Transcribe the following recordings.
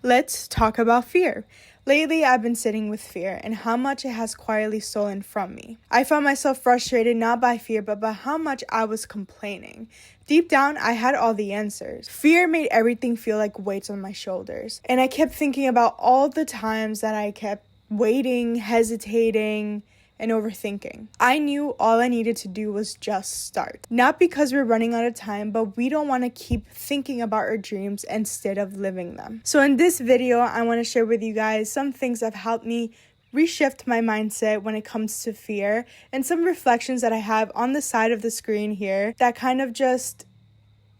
Let's talk about fear. Lately, I've been sitting with fear and how much it has quietly stolen from me. I found myself frustrated not by fear, but by how much I was complaining. Deep down, I had all the answers. Fear made everything feel like weights on my shoulders. And I kept thinking about all the times that I kept waiting, hesitating, and overthinking. I knew all I needed to do was just start. Not because we're running out of time, but we don't want to keep thinking about our dreams instead of living them. So in this video, I want to share with you guys some things that have helped me reshift my mindset when it comes to fear, and some reflections that I have on the side of the screen here that kind of just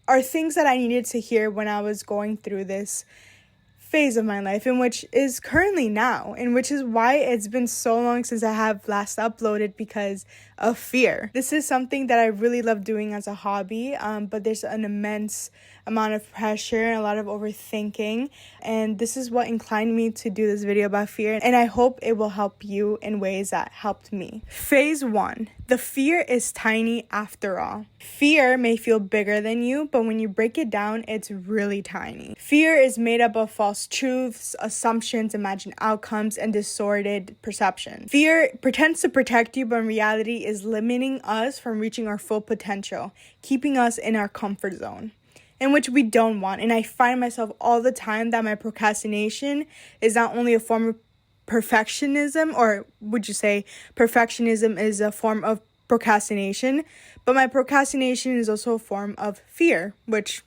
are things that I needed to hear when I was going through this phase of my life, in which is currently now, and which is why it's been so long since I have last uploaded, because of fear. This is something that I really love doing as a hobby, but there's an immense amount of pressure and a lot of overthinking, and this is what inclined me to do this video about fear, and I hope it will help you in ways that helped me. Phase 1. The fear is tiny after all. Fear may feel bigger than you, but when you break it down, it's really tiny. Fear is made up of false truths, assumptions, imagined outcomes, and distorted perception. Fear pretends to protect you, but in reality is limiting us from reaching our full potential, keeping us in our comfort zone, in which we don't want. And I find myself all the time that my procrastination is not only a form of perfectionism, or would you say perfectionism is a form of procrastination, but my procrastination is also a form of fear, which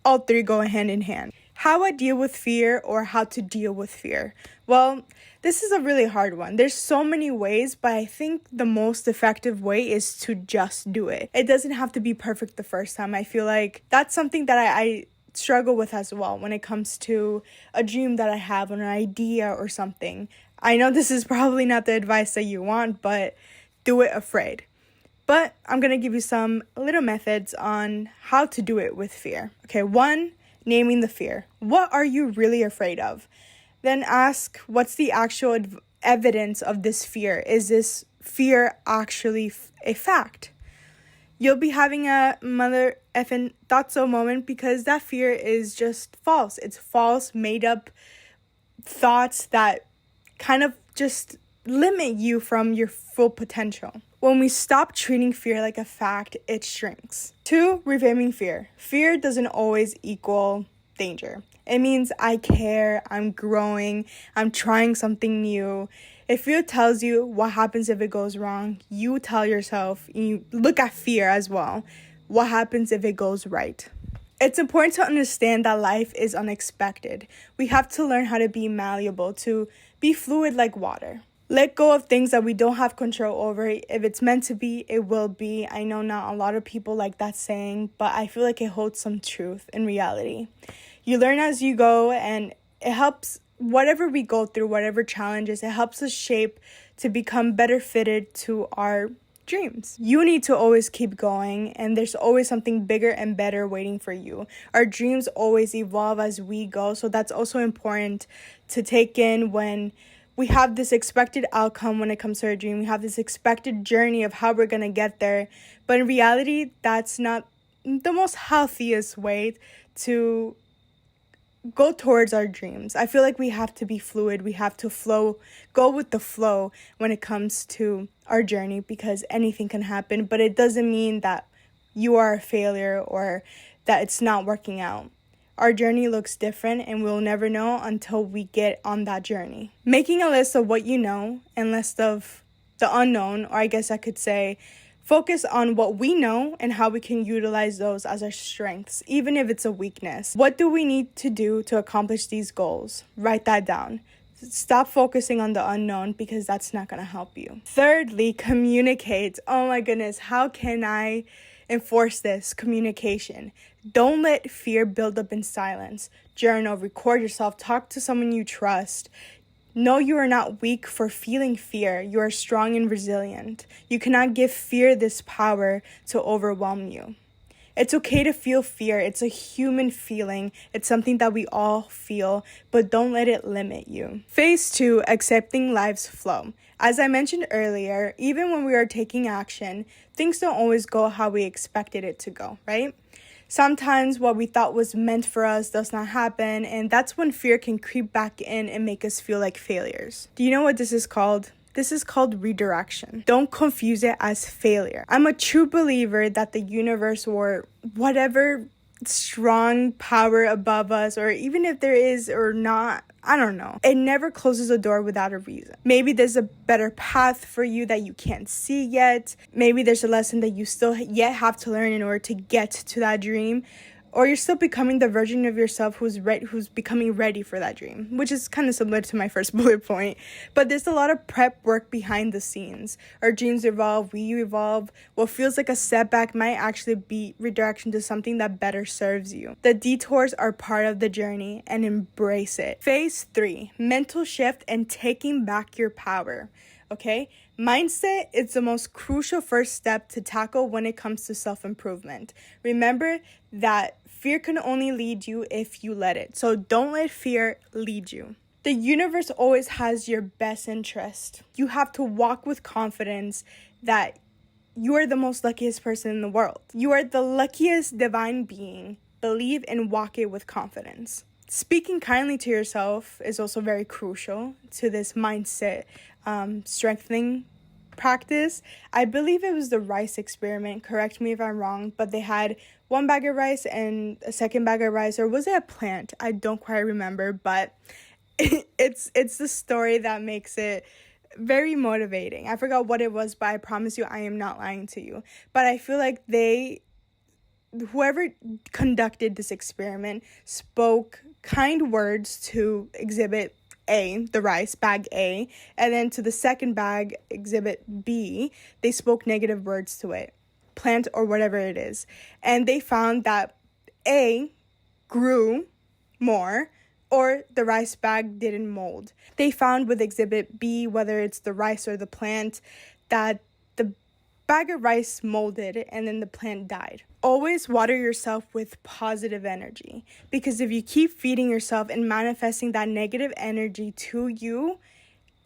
all three go hand in hand. How I deal with fear, or how to deal with fear. Well, this is a really hard one. There's so many ways, but I think the most effective way is to just do it. It doesn't have to be perfect the first time. I feel like that's something that I struggle with as well when it comes to a dream that I have, or an idea or something. I know this is probably not the advice that you want, but do it afraid. But I'm going to give you some little methods on how to do it with fear. Okay, 1, naming the fear. What are you really afraid of? Then ask, what's the actual evidence of this fear? Is this fear actually a fact? You'll be having a mother effing thought-so moment, because that fear is just false. It's false, made up thoughts that kind of just limit you from your full potential. When we stop treating fear like a fact, it shrinks. 2, reframing fear. Fear doesn't always equal danger. It means I care, I'm growing, I'm trying something new. If fear tells you what happens if it goes wrong, you tell yourself, you look at fear as well, what happens if it goes right? It's important to understand that life is unexpected. We have to learn how to be malleable, to be fluid like water. Let go of things that we don't have control over. If it's meant to be, it will be. I know not a lot of people like that saying, but I feel like it holds some truth in reality. You learn as you go, and it helps. Whatever we go through, whatever challenges, it helps us shape to become better fitted to our dreams. You need to always keep going, and there's always something bigger and better waiting for you. Our dreams always evolve as we go, so that's also important to take in. When we have this expected outcome when it comes to our dream, we have this expected journey of how we're going to get there, but in reality, that's not the most healthiest way to go towards our dreams. I feel like we have to be fluid. We have to go with the flow when it comes to our journey, because anything can happen, but it doesn't mean that you are a failure or that it's not working out. Our journey looks different, and we'll never know until we get on that journey. Making a list of what you know and list of the unknown, or I guess I could say, focus on what we know and how we can utilize those as our strengths, even if it's a weakness. What do we need to do to accomplish these goals? Write that down. Stop focusing on the unknown, because that's not going to help you. Thirdly, communicate. Oh my goodness, how can I enforce this? Communication. Don't let fear build up in silence. Journal, record yourself, talk to someone you trust. Know you are not weak for feeling fear. You are strong and resilient. You cannot give fear this power to overwhelm you. It's okay to feel fear. It's a human feeling. It's something that we all feel, but don't let it limit you. Phase 2, accepting life's flow. As I mentioned earlier, even when we are taking action, things don't always go how we expected it to go, right? Sometimes what we thought was meant for us does not happen, and that's when fear can creep back in and make us feel like failures. Do you know what this is called? This is called redirection. Don't confuse it as failure. I'm a true believer that the universe or whatever strong power above us, or even if there is or not, I don't know, it never closes a door without a reason. Maybe there's a better path for you that you can't see yet. Maybe there's a lesson that you still yet have to learn in order to get to that dream. Or you're still becoming the version of yourself who's becoming ready for that dream, which is kind of similar to my first bullet point. But there's a lot of prep work behind the scenes. Our dreams evolve, we evolve. What feels like a setback might actually be redirection to something that better serves you. The detours are part of the journey, and embrace it. Phase 3, mental shift and taking back your power. Okay? Mindset is the most crucial first step to tackle when it comes to self-improvement. Remember that fear can only lead you if you let it. So don't let fear lead you. The universe always has your best interest. You have to walk with confidence that you are the most luckiest person in the world. You are the luckiest divine being. Believe and walk it with confidence. Speaking kindly to yourself is also very crucial to this mindset strengthening practice. I believe it was the rice experiment. Correct me if I'm wrong, but they had one bag of rice and a second bag of rice, or was it a plant? I don't quite remember, but it's the story that makes it very motivating. I forgot what it was, but I promise you I am not lying to you. But I feel like whoever conducted this experiment spoke kind words to exhibit A, the rice, bag A, and then to the second bag, exhibit B, they spoke negative words to it, plant or whatever it is. And they found that A grew more, or the rice bag didn't mold. They found with exhibit B, whether it's the rice or the plant, that the bag of rice molded and then the plant died. Always water yourself with positive energy, because if you keep feeding yourself and manifesting that negative energy to you,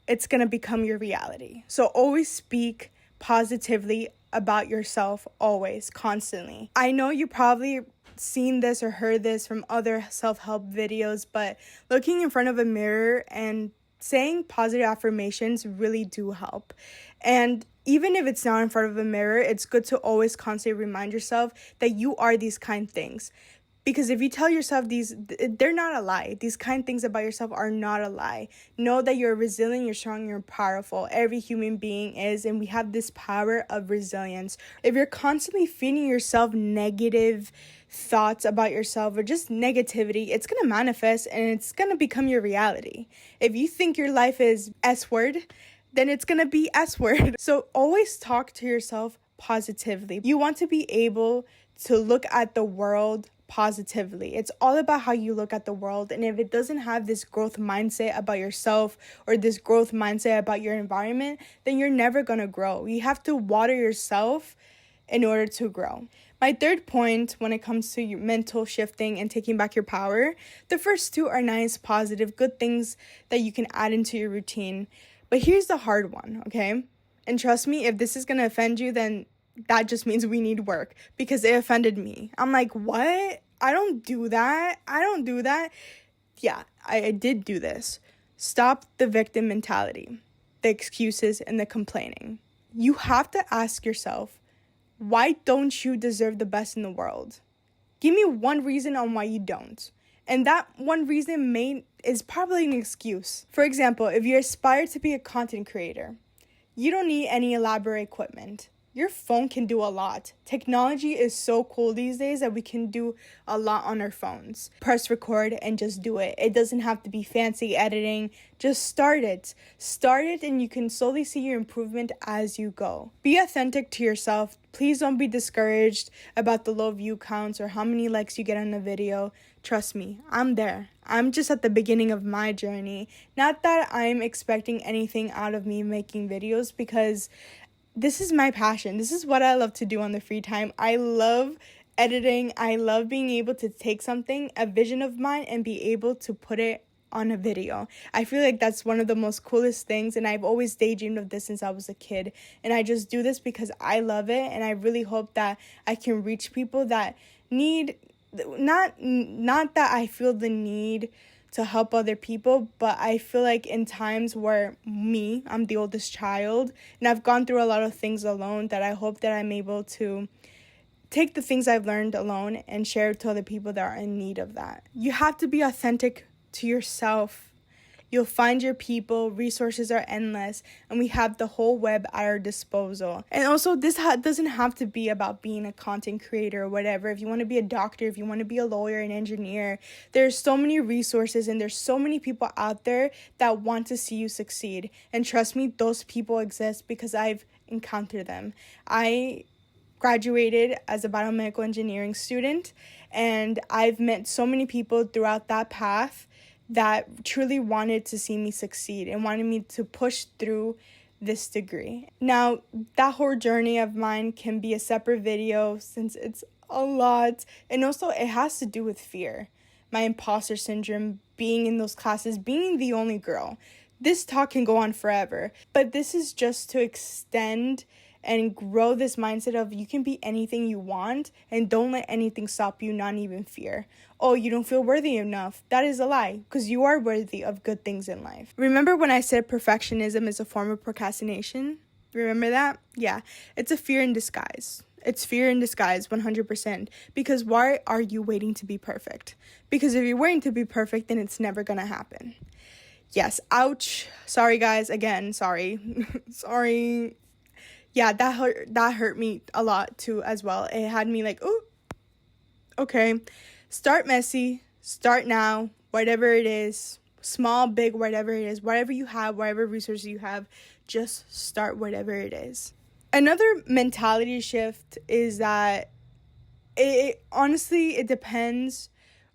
it's going to become your reality. So always speak positively about yourself, always, constantly. I know you probably seen this or heard this from other self-help videos, but looking in front of a mirror and saying positive affirmations really do help. And even if it's not in front of a mirror, it's good to always constantly remind yourself that you are these kind things. Because if you tell yourself they're not a lie. These kind things about yourself are not a lie. Know that you're resilient, you're strong, you're powerful. Every human being is, and we have this power of resilience. If you're constantly feeding yourself negative thoughts about yourself or just negativity, it's going to manifest and it's going to become your reality. If you think your life is S-word, then it's going to be S-word. So always talk to yourself positively. You want to be able to look at the world positively. It's all about how you look at the world. And if it doesn't have this growth mindset about yourself or this growth mindset about your environment, then you're never going to grow. You have to water yourself in order to grow. My third point when it comes to your mental shifting and taking back your power, the first two are nice, positive, good things that you can add into your routine. But here's the hard one, okay? And trust me, if this is going to offend you, then that just means we need work, because it offended me. I'm like, what? I don't do that. Yeah, I did do this. Stop the victim mentality, the excuses, and the complaining. You have to ask yourself, why don't you deserve the best in the world? Give me one reason on why you don't. And that one reason is probably an excuse. For example, if you aspire to be a content creator, you don't need any elaborate equipment. Your phone can do a lot. Technology is so cool these days that we can do a lot on our phones. Press record and just do it. It doesn't have to be fancy editing. Just start it. Start it and you can slowly see your improvement as you go. Be authentic to yourself. Please don't be discouraged about the low view counts or how many likes you get on a video. Trust me, I'm there. I'm just at the beginning of my journey. Not that I'm expecting anything out of me making videos, because this is my passion. This is what I love to do on the free time. I love editing. I love being able to take something, a vision of mine, and be able to put it on a video. I feel like that's one of the most coolest things, and I've always daydreamed of this since I was a kid. And I just do this because I love it, and I really hope that I can reach people that not that I feel the need to help other people, but I feel like in times where I'm the oldest child, and I've gone through a lot of things alone, that I hope that I'm able to take the things I've learned alone and share it to other people that are in need of that. You have to be authentic to yourself. You'll find your people, resources are endless, and we have the whole web at our disposal. And also, this doesn't have to be about being a content creator or whatever. If you want to be a doctor, if you want to be a lawyer, an engineer, there's so many resources and there's so many people out there that want to see you succeed. And trust me, those people exist because I've encountered them. I graduated as a biomedical engineering student, and I've met so many people throughout that path that truly wanted to see me succeed and wanted me to push through this degree. Now, that whole journey of mine can be a separate video since it's a lot, and also it has to do with fear. My imposter syndrome, being in those classes, being the only girl. This talk can go on forever, but this is just to extend and grow this mindset of you can be anything you want, and don't let anything stop you, not even fear. Oh, you don't feel worthy enough. That is a lie, because you are worthy of good things in life. Remember when I said perfectionism is a form of procrastination? Remember that? Yeah, it's a fear in disguise. It's fear in disguise, 100%. Because why are you waiting to be perfect? Because if you're waiting to be perfect, then it's never gonna happen. Yes, ouch. Sorry, guys. Again, sorry. Sorry. Yeah, that hurt me a lot too as well. It had me like, oh, okay. Start messy. Start now. Whatever it is. Small, big, whatever it is. Whatever you have, whatever resources you have. Just start whatever it is. Another mentality shift is that it honestly, it depends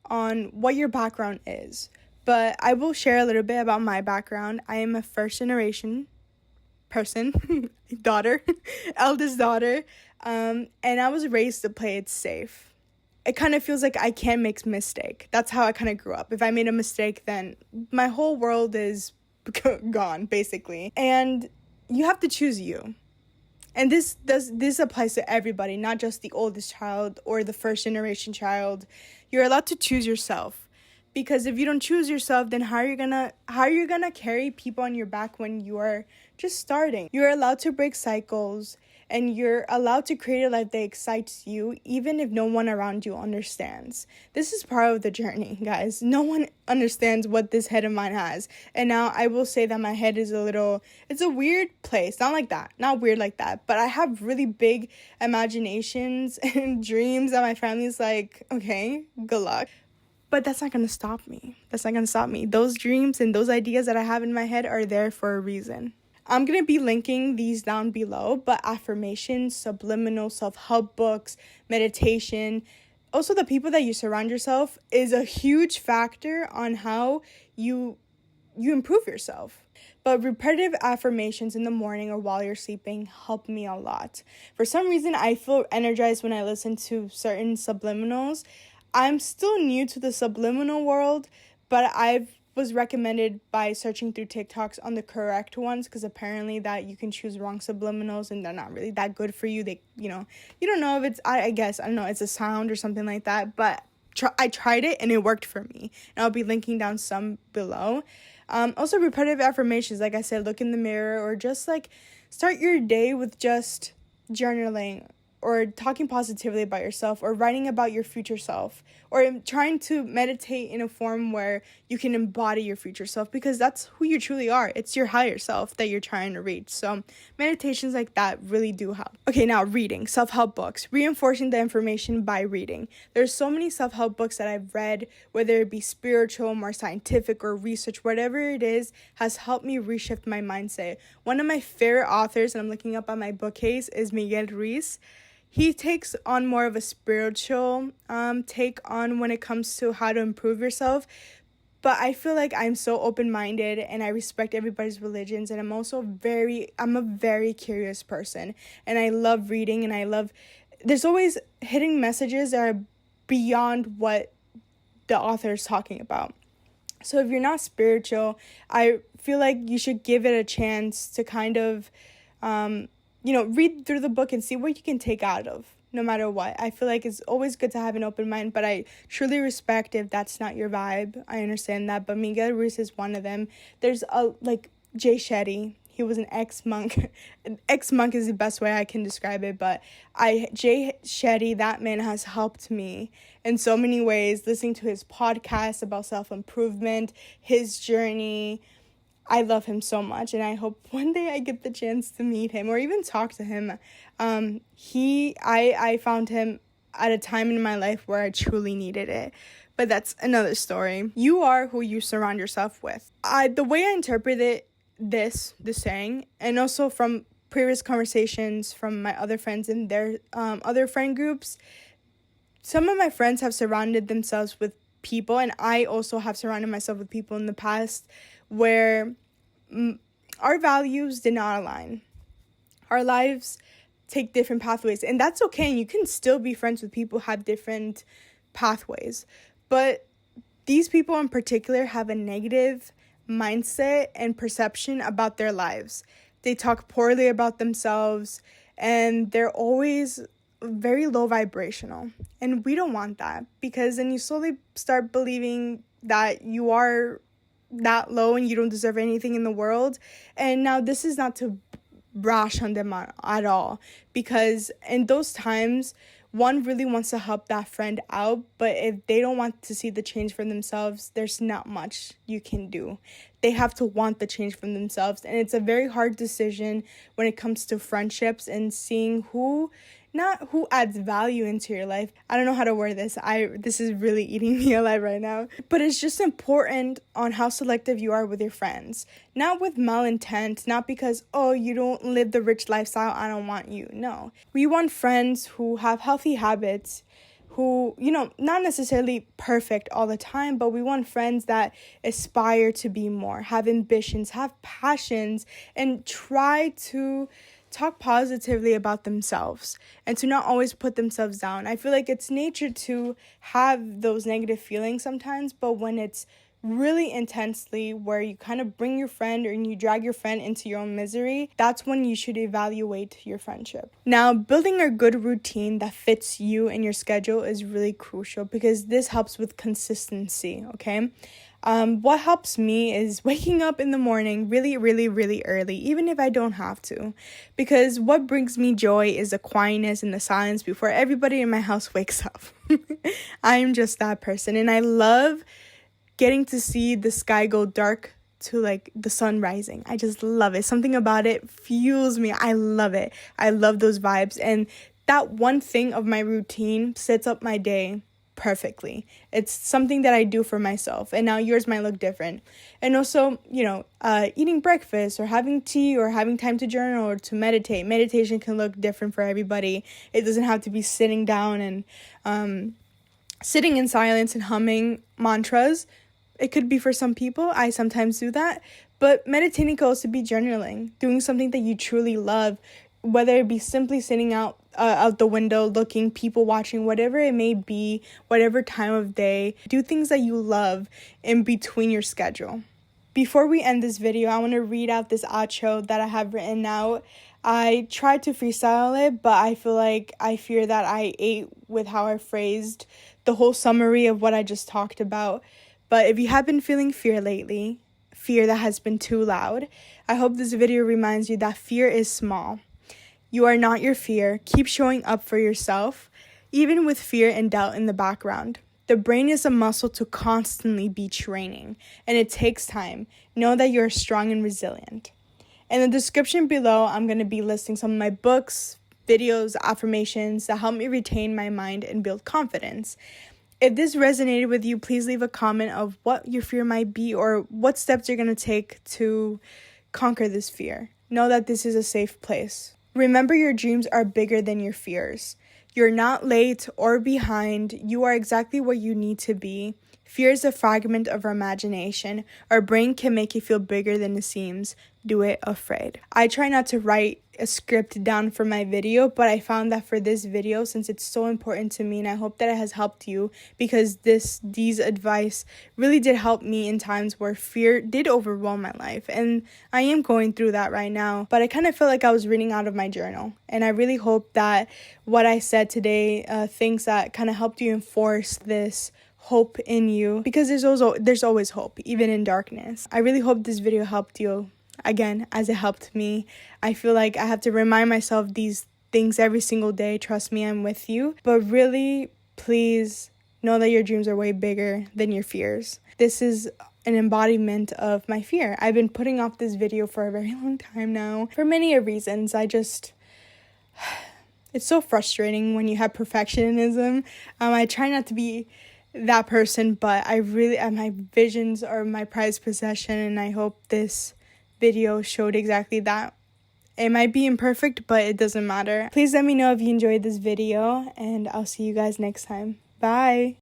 on what your background is. But I will share a little bit about my background. I am a first generation person, daughter, eldest daughter, and I was raised to play it safe. It kind of feels like I can't make a mistake. That's how I kind of grew up. If I made a mistake, then my whole world is gone, basically. And you have to choose you. And this applies to everybody, not just the oldest child or the first generation child. You're allowed to choose yourself. Because if you don't choose yourself, then how are you gonna carry people on your back when you are just starting? You're allowed to break cycles, and you're allowed to create a life that excites you, even if no one around you understands. This is part of the journey, guys. No one understands what this head of mine has. And now I will say that my head is it's a weird place. Not like that. Not weird like that. But I have really big imaginations and dreams that my family's like, okay, good luck. But that's not going to stop me. That's not going to stop me. Those dreams and those ideas that I have in my head are there for a reason. I'm going to be linking these down below, but affirmations, subliminal, self-help books, meditation, also the people that you surround yourself is a huge factor on how you improve yourself. But repetitive affirmations in the morning or while you're sleeping help me a lot. For some reason, I feel energized when I listen to certain subliminals. I'm still new to the subliminal world, but I was recommended by searching through TikToks on the correct ones, because apparently that you can choose wrong subliminals and they're not really that good for you. They, you don't know if it's, I guess, I don't know, it's a sound or something like that, but I tried it and it worked for me. And I'll be linking down some below. Also, repetitive affirmations, like I said, look in the mirror, or just like start your day with just journaling, or talking positively about yourself, or writing about your future self, or trying to meditate in a form where you can embody your future self, because that's who you truly are. It's your higher self that you're trying to reach. So meditations like that really do help. Okay, now reading, self-help books, reinforcing the information by reading. There's so many self-help books that I've read, whether it be spiritual, more scientific, or research, whatever it is, has helped me reshift my mindset. One of my favorite authors, and I'm looking up on my bookcase, is Miguel Ruiz. He takes on more of a spiritual take on when it comes to how to improve yourself. But I feel like I'm so open-minded and I respect everybody's religions. And I'm also I'm a very curious person. And I love reading, and there's always hidden messages that are beyond what the author is talking about. So if you're not spiritual, I feel like you should give it a chance to kind of read through the book and see what you can take out of no matter what. I feel like it's always good to have an open mind, but I truly respect if that's not your vibe. I understand that, but Miguel Ruiz is one of them. There's Jay Shetty. He was an ex-monk. Ex-monk is the best way I can describe it, but Jay Shetty, that man has helped me in so many ways. Listening to his podcast about self-improvement, his journey, I love him so much, and I hope one day I get the chance to meet him or even talk to him. I found him at a time in my life where I truly needed it. But that's another story. You are who you surround yourself with. The way I interpret it, this saying, and also from previous conversations from my other friends in their other friend groups, some of my friends have surrounded themselves with people, and I also have surrounded myself with people in the past where our values did not align. Our lives take different pathways, and that's okay. And you can still be friends with people who have different pathways, but these people in particular have a negative mindset and perception about their lives. They talk poorly about themselves, and they're always very low vibrational, and we don't want that, because then you slowly start believing that you are that low and you don't deserve anything in the world. And now this is not to brash on them at all, because in those times one really wants to help that friend out, but if they don't want to see the change for themselves, there's not much you can do. They have to want the change from themselves, and it's a very hard decision when it comes to friendships and seeing who adds value into your life. I don't know how to word this. This is really eating me alive right now. But it's just important on how selective you are with your friends. Not with malintent, not because, oh, you don't live the rich lifestyle, I don't want you. No. We want friends who have healthy habits, who, not necessarily perfect all the time, but we want friends that aspire to be more, have ambitions, have passions, and try to talk positively about themselves and to not always put themselves down. I feel like it's nature to have those negative feelings sometimes, but when it's really intensely where you kind of bring your friend or you drag your friend into your own misery, that's when you should evaluate your friendship. Now, building a good routine that fits you and your schedule is really crucial, because this helps with consistency, okay? What helps me is waking up in the morning really, really, really early, even if I don't have to, because what brings me joy is the quietness and the silence before everybody in my house wakes up. I'm just that person, and I love getting to see the sky go dark to the sun rising. I just love it. Something about it fuels me. I love it. I love those vibes, and that one thing of my routine sets up my day perfectly. It's something that I do for myself, and now yours might look different. And also, eating breakfast or having tea or having time to journal or to meditate. Meditation can look different for everybody. It doesn't have to be sitting down and sitting in silence and humming mantras. It could be for some people. I sometimes do that. But meditating can also be journaling, doing something that you truly love, whether it be simply sitting out the window, looking, people watching, whatever it may be, whatever time of day. Do things that you love in between your schedule. Before we end this video, I want to read out this outro that I have written out. I tried to freestyle it, but I fear that I ate with how I phrased the whole summary of what I just talked about. But if you have been feeling fear lately, fear that has been too loud, I hope this video reminds you that fear is small. You are not your fear. Keep showing up for yourself, even with fear and doubt in the background. The brain is a muscle to constantly be training, and it takes time. Know that you're strong and resilient. In the description below, I'm going to be listing some of my books, videos, affirmations that help me retain my mind and build confidence. If this resonated with you, please leave a comment of what your fear might be or what steps you're going to take to conquer this fear. Know that this is a safe place. Remember, your dreams are bigger than your fears. You're not late or behind. You are exactly where you need to be. Fear is a fragment of our imagination. Our brain can make it feel bigger than it seems. Do it afraid. I try not to write a script down for my video, but I found that for this video, since it's so important to me, and I hope that it has helped you, because these advice really did help me in times where fear did overwhelm my life, and I am going through that right now. But I kind of feel like I was reading out of my journal, and I really hope that what I said today, things that kind of helped you enforce this hope in you, because there's always hope, even in darkness. I really hope this video helped you, again, as it helped me. I feel like I have to remind myself these things every single day. Trust me, I'm with you. But really, please know that your dreams are way bigger than your fears. This is an embodiment of my fear. I've been putting off this video for a very long time now, for many reasons. It's so frustrating when you have perfectionism. I try not to be that person, but my visions are my prized possession, and I hope this video showed exactly that. It might be imperfect, but it doesn't matter. Please let me know if you enjoyed this video, and I'll see you guys next time. Bye!